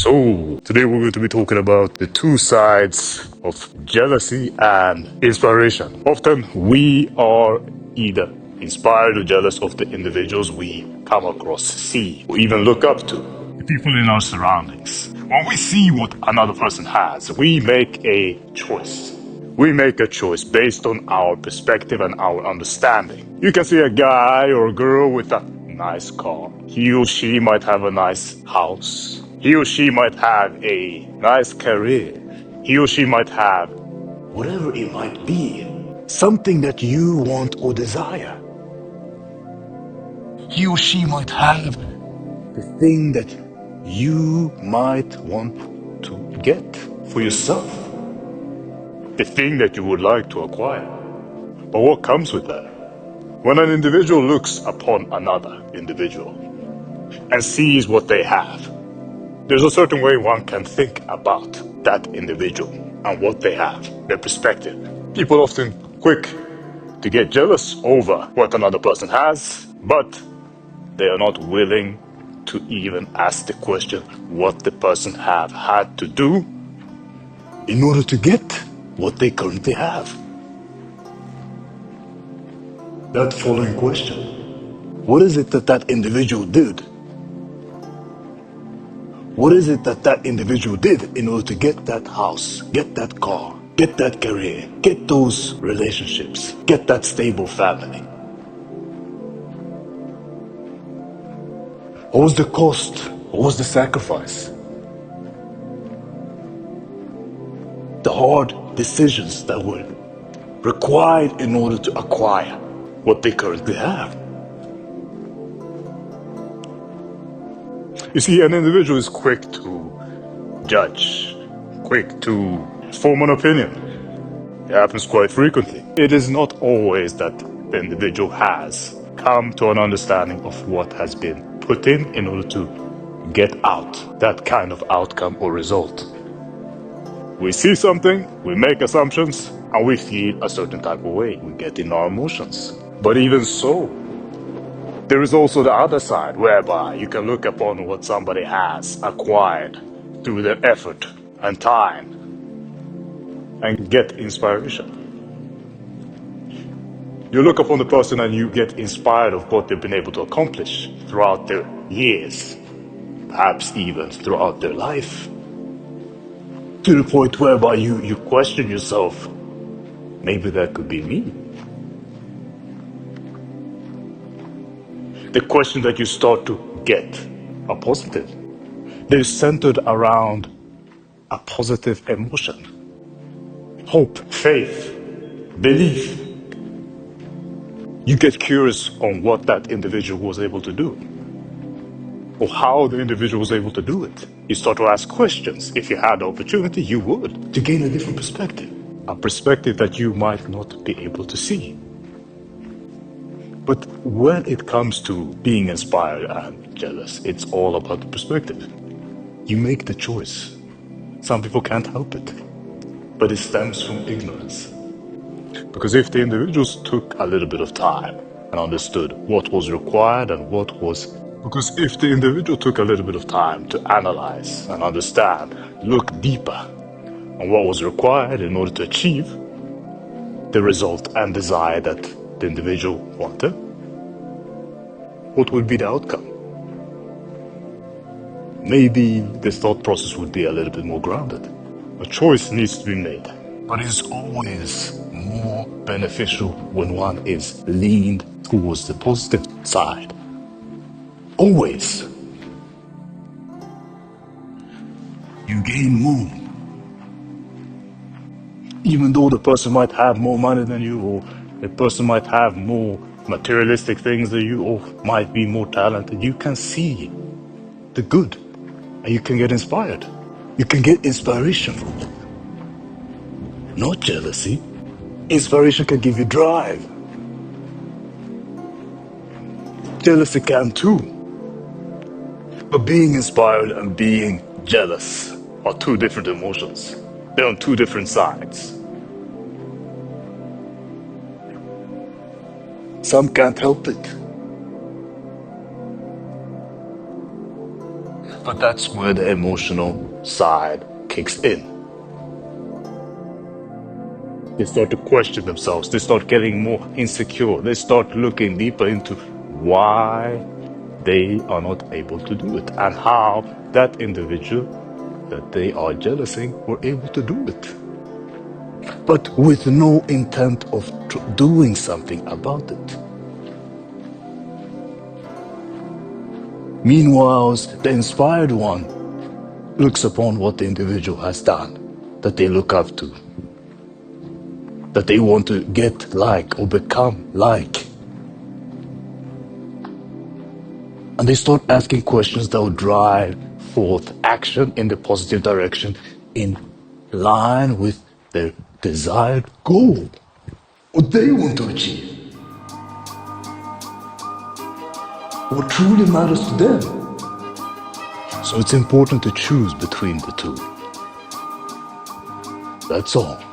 So, today we're going to be talking about the two sides of jealousy and inspiration. Often we are either inspired or jealous of the individuals we come across, see, or even look up to. The people in our surroundings. When we see what another person has, we make a choice. We make a choice based on our perspective and our understanding. You can see a guy or a girl with a nice car. He or she might have a nice house. He or she might have a nice career. He or she might have whatever it might be. Something that you want or desire. He or she might have the thing that you might want to get for yourself. The thing that you would like to acquire. But what comes with that? When an individual looks upon another individual and sees what they have, there's a certain way one can think about that individual and what they have, their perspective. People often quick to get jealous over what another person has, but they are not willing to even ask the question what the person have had to do in order to get what they currently have. That following question, what is it that that individual did? What is it that that individual did in order to get that house, get that car, get that career, get those relationships, get that stable family? What was the cost? What was the sacrifice? The hard decisions that were required in order to acquire what they currently have. You see, an individual is quick to judge, quick to form an opinion. It happens quite frequently. It is not always that the individual has come to an understanding of what has been put in order to get out that kind of outcome or result. We see something, we make assumptions, and we feel a certain type of way. We get in our emotions. But even so, there is also the other side, whereby you can look upon what somebody has acquired through their effort and time and get inspiration. You look upon the person and you get inspired of what they've been able to accomplish throughout their years, perhaps even throughout their life, to the point whereby you question yourself, maybe that could be me. The question that you start to get are positive. They're centered around a positive emotion. Hope, faith, belief. You get curious on what that individual was able to do, or how the individual was able to do it. You start to ask questions. If you had the opportunity, you would, to gain a different perspective. A perspective that you might not be able to see. But when it comes to being inspired and jealous, it's all about the perspective. You make the choice. Some people can't help it, but it stems from ignorance. Because if the individuals took a little bit of time and understood what was required and what was... Because if the individual took a little bit of time to analyze and understand, look deeper on what was required in order to achieve the result and desire that the individual wanted, what would be the outcome? Maybe the thought process would be a little bit more grounded. A choice needs to be made, but it's always more beneficial when one is leaned towards the positive side. Always. You gain more. Even though the person might have more money than you, or the person might have more materialistic things than you, or might be more talented, you can see the good and you can get inspired. You can get inspiration from it. Not jealousy. Inspiration can give you drive. Jealousy can too. But being inspired and being jealous are two different emotions. They're on two different sides. Some can't help it. But that's where the emotional side kicks in. They start to question themselves. They start getting more insecure. They start looking deeper into why they are not able to do it and how that individual that they are jealousing were able to do it. But with no intent of doing something about it. Meanwhile, the inspired one looks upon what the individual has done, that they look up to, that they want to get like or become like. And they start asking questions that will drive forth action in the positive direction in line with their desired goal, what they want to achieve, what truly matters to them. So it's important to choose between the two. That's all.